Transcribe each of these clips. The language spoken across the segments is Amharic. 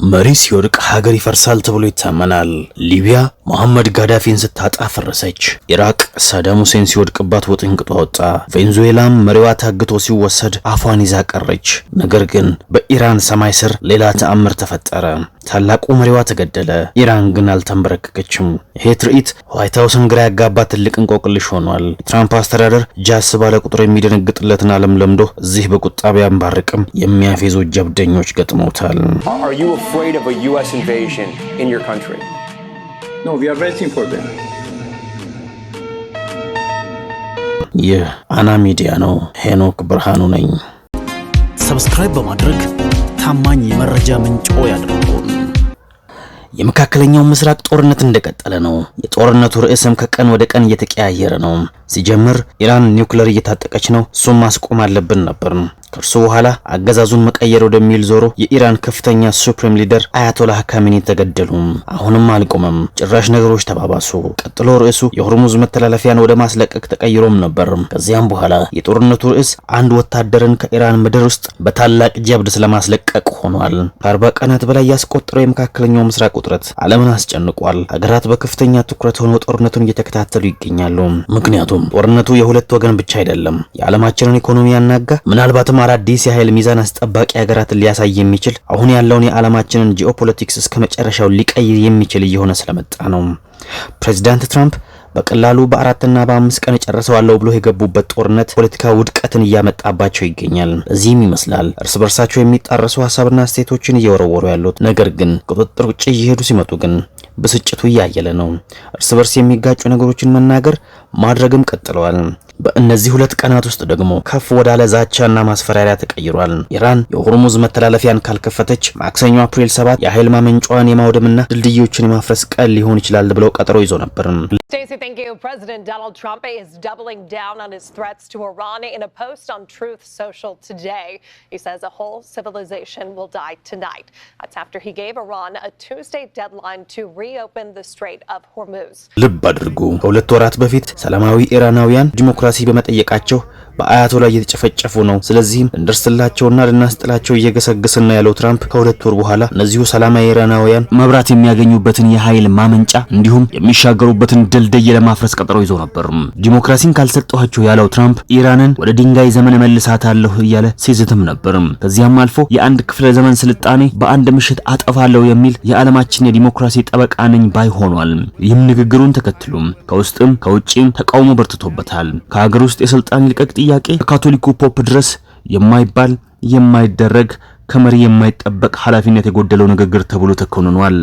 መሪ ሲወድቅ ሀገር ይፈርሳል ተብሎ ይታመናል። ሊቢያ መሐመድ ጋዳፊን ስታጣ ፈረሰች። ኢራቅ ሳዳም ሁሴን ሲወድቅባት ወጥንቅጧ ወጣ። ቬንዙዌላም መሪዋ ታግቶ ሲወሰድ አፏን ይዛ ቀረች። ነገር ግን በኢራን ሰማይ ስር ሌላ ተአምር ተፈጠረ። ታላቁ መሪዋ ተገደለ። ኢራን ግን አልተንበረከከችም። ይሄ ትርኢት ዋይት ሃውስን ግራ ያጋባ ትልቅ እንቆቅልሽ ሆኗል። የትራምፕ አስተዳደር ጃስ ባለ ቁጥር የሚደነግጥለትን ዓለም ለምዶ እዚህ በቁጣ ቢያንባርቅም የሚያፌዙ ጀብደኞች ገጥመውታል። Are you afraid of a US invasion in your country? No, we are waiting for them. ይህ አና ሚዲያ ነው። ሄኖክ ብርሃኑ ነኝ። ሰብስክራይብ በማድረግ ታማኝ የመረጃ ምንጮ ያድርጉን። የመካከለኛው ምስራቅ ጦርነት እንደቀጠለ ነው። የጦርነቱ ርዕስም ከቀን ወደ ቀን እየተቀያየረ ነው። ሲጀምር ኢራን ኒውክሌር እየታጠቀች ነው፣ እሱም ማስቆም አለብን ነበር። ከርሱ በኋላ አገዛዙን መቀየር ወደሚል ዞሮ የኢራን ከፍተኛ ሱፕሪም ሊደር አያቶላህ ካሚኒ ተገደሉ። አሁንም አልቆመም፣ ጭራሽ ነገሮች ተባባሱ። ቀጥሎ ርዕሱ የሆርሙዝ መተላለፊያን ወደ ማስለቀቅ ተቀይሮም ነበር። ከዚያም በኋላ የጦርነቱ ርዕስ አንድ ወታደርን ከኢራን ምድር ውስጥ በታላቅ ጀብድ ስለማስለቀቅ ሆኗል። ከ40 ቀናት በላይ ያስቆጠረው የመካከለኛው ምስራቅ ውጥረት ዓለምን አስጨንቋል። ሀገራት በከፍተኛ ትኩረት ሆነው ጦርነቱን እየተከታተሉ ይገኛሉ። ምክንያቱም ጦርነቱ የሁለት ወገን ብቻ አይደለም፣ የዓለማችንን ኢኮኖሚ ያናጋ፣ ምናልባትም አዲስ የኃይል ሚዛን አስጠባቂ ሀገራትን ሊያሳይ የሚችል አሁን ያለውን የዓለማችንን ጂኦፖለቲክስ እስከ መጨረሻው ሊቀይር የሚችል እየሆነ ስለመጣ ነው። ፕሬዝዳንት ትራምፕ በቀላሉ በ4 እና በ5 ቀን ጨርሰዋለሁ ብሎ የገቡበት ጦርነት ፖለቲካ ውድቀትን እያመጣባቸው ይገኛል። እዚህም ይመስላል እርስ በርሳቸው የሚጣረሱ ሐሳብና አስተያየቶችን እየወረወሩ ያሉት። ነገር ግን ቁጥጥር ውጪ እየሄዱ ሲመጡ ግን ብስጭቱ እያየለ ነው። እርስ በርስ የሚጋጩ ነገሮችን መናገር ማድረግም ቀጥለዋል። በእነዚህ 2 ቀናት ውስጥ ደግሞ ከፍ ወዳለ ዛቻና ማስፈራሪያ ተቀይሯል። ኢራን የሆርሙዝ መተላለፊያን ካልከፈተች ማክሰኞ አፕሪል 7 የኃይል ማመንጫዋን የማውደምና ድልድዮችን የማፍረስ ቀን ሊሆን ይችላል ብለው ቀጠሮ ይዞ ነበር። Stacey, thank you. President Donald Trump is doubling down on his threats to Iran in a post on Truth Social today. He says a whole civilization will die tonight. That's after he gave Iran a Tuesday deadline to reopen the Strait of Hormuz. ልብ አድርጉ፣ ከ2 ወራት በፊት ሰላማዊ ኢራናውያን ዲሞክራሲ በመጠየቃቸው በአያቶላ እየተጨፈጨፉ ነው። ስለዚህም እንደርስላቸውና ልናስጥላቸው እየገሰገስና ያለው ትራምፕ ከ2 ወር በኋላ እነዚሁ ሰላማዊ ኢራናውያን መብራት የሚያገኙበትን የኃይል ማመንጫ እንዲሁም የሚሻገሩበትን ድልድይ ለማፍረስ ቀጠሮ ይዞ ነበር። ዲሞክራሲን ካልሰጠኋቸው ያለው ትራምፕ ኢራንን ወደ ድንጋይ ዘመን መልሳታለሁ እያለ ሲዝትም ነበር። ከዚያም አልፎ የአንድ ክፍለ ዘመን ስልጣኔ በአንድ ምሽት አጠፋለሁ የሚል የዓለማችን የዲሞክራሲ ጠበቃ ነኝ ባይ ሆኗል። ይህም ንግግሩን ተከትሎ ከውስጥም ከውጪም ተቃውሞ በርትቶበታል። ከሀገር ውስጥ የስልጣን ልቀቅ ጥያቄ ከካቶሊኩ ፖፕ ድረስ የማይባል የማይደረግ ከመሪ የማይጠበቅ ኃላፊነት የጎደለው ንግግር ተብሎ ተኮንኗል።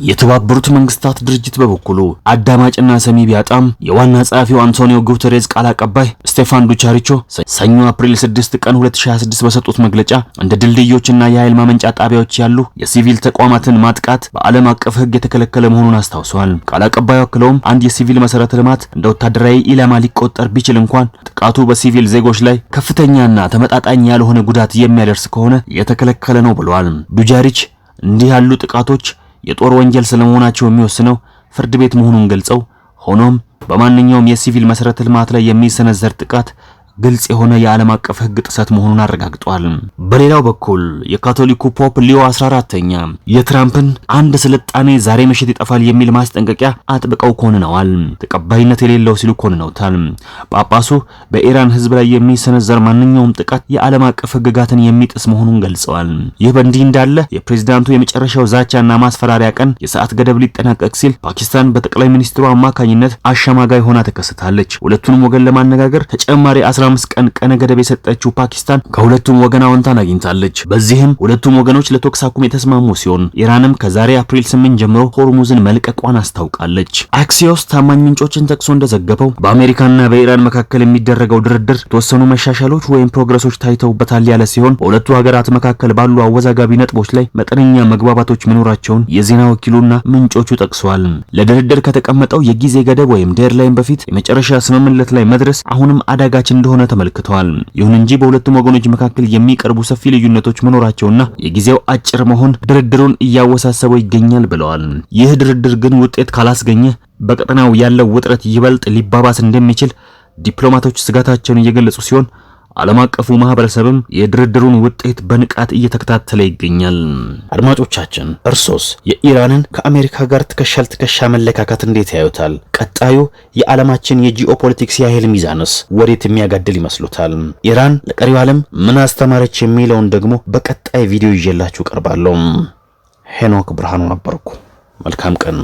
የተባበሩት መንግስታት ድርጅት በበኩሉ አዳማጭና ሰሚ ቢያጣም የዋና ጸሐፊው አንቶኒዮ ጉተሬዝ ቃል አቀባይ ስቴፋን ዱቻሪቾ ሰኞ አፕሪል 6 ቀን 2026 በሰጡት መግለጫ እንደ ድልድዮችና የኃይል ማመንጫ ጣቢያዎች ያሉ የሲቪል ተቋማትን ማጥቃት በዓለም አቀፍ ሕግ የተከለከለ መሆኑን አስታውሰዋል። ቃል አቀባዩ አክለውም አንድ የሲቪል መሰረተ ልማት እንደ ወታደራዊ ኢላማ ሊቆጠር ቢችል እንኳን ጥቃቱ በሲቪል ዜጎች ላይ ከፍተኛና ተመጣጣኝ ያልሆነ ጉዳት የሚያደርስ ከሆነ የተከለከለ ነው ብለዋል። ዱቻሪች እንዲህ ያሉ ጥቃቶች የጦር ወንጀል ስለመሆናቸው የሚወስነው ፍርድ ቤት መሆኑን ገልጸው ሆኖም በማንኛውም የሲቪል መሰረተ ልማት ላይ የሚሰነዘር ጥቃት ግልጽ የሆነ የዓለም አቀፍ ሕግ ጥሰት መሆኑን አረጋግጧል። በሌላው በኩል የካቶሊኩ ፖፕ ሊዮ 14ኛ የትራምፕን አንድ ስልጣኔ ዛሬ ምሽት ይጠፋል የሚል ማስጠንቀቂያ አጥብቀው ኮንነዋል። ተቀባይነት የሌለው ሲሉ ኮንነውታል። ጳጳሱ በኢራን ሕዝብ ላይ የሚሰነዘር ማንኛውም ጥቃት የዓለም አቀፍ ሕግጋትን የሚጥስ መሆኑን ገልጸዋል። ይህ በእንዲህ እንዳለ የፕሬዝዳንቱ የመጨረሻው ዛቻና ማስፈራሪያ ቀን የሰዓት ገደብ ሊጠናቀቅ ሲል ፓኪስታን በጠቅላይ ሚኒስትሩ አማካኝነት አሸማጋይ ሆና ተከስታለች። ሁለቱንም ወገን ለማነጋገር ተጨማሪ 15 ቀን ገደብ የሰጠችው ፓኪስታን ከሁለቱም ወገን አዎንታን አግኝታለች። በዚህም ሁለቱም ወገኖች ለተኩስ አቁም የተስማሙ ሲሆን ኢራንም ከዛሬ አፕሪል 8 ጀምሮ ሆርሙዝን መልቀቋን አስታውቃለች። አክሲዮስ ታማኝ ምንጮችን ጠቅሶ እንደዘገበው በአሜሪካና በኢራን መካከል የሚደረገው ድርድር የተወሰኑ መሻሻሎች ወይም ፕሮግረሶች ታይተውበታል ያለ ሲሆን በሁለቱ ሀገራት መካከል ባሉ አወዛጋቢ ነጥቦች ላይ መጠነኛ መግባባቶች መኖራቸውን የዜና ወኪሉና ምንጮቹ ጠቅሰዋል። ለድርድር ከተቀመጠው የጊዜ ገደብ ወይም ዴድላይን በፊት የመጨረሻ ስምምነት ላይ መድረስ አሁንም አዳጋች እንደሆነ ተመልክቷል። ይሁን እንጂ በሁለቱም ወገኖች መካከል የሚቀርቡ ሰፊ ልዩነቶች መኖራቸውና የጊዜው አጭር መሆን ድርድሩን እያወሳሰበው ይገኛል ብለዋል። ይህ ድርድር ግን ውጤት ካላስገኘ በቀጠናው ያለው ውጥረት ይበልጥ ሊባባስ እንደሚችል ዲፕሎማቶች ስጋታቸውን እየገለጹ ሲሆን ዓለም አቀፉ ማህበረሰብም የድርድሩን ውጤት በንቃት እየተከታተለ ይገኛል። አድማጮቻችን እርሶስ የኢራንን ከአሜሪካ ጋር ትከሻል ትከሻ መለካካት እንዴት ያዩታል? ቀጣዩ የዓለማችን የጂኦፖለቲክስ የኃይል ሚዛንስ ወዴት የሚያጋድል ይመስሉታል? ኢራን ለቀሪው ዓለም ምን አስተማረች የሚለውን ደግሞ በቀጣይ ቪዲዮ ይዤላችሁ ቀርባለሁ። ሄኖክ ብርሃኑ ነበርኩ። መልካም ቀን።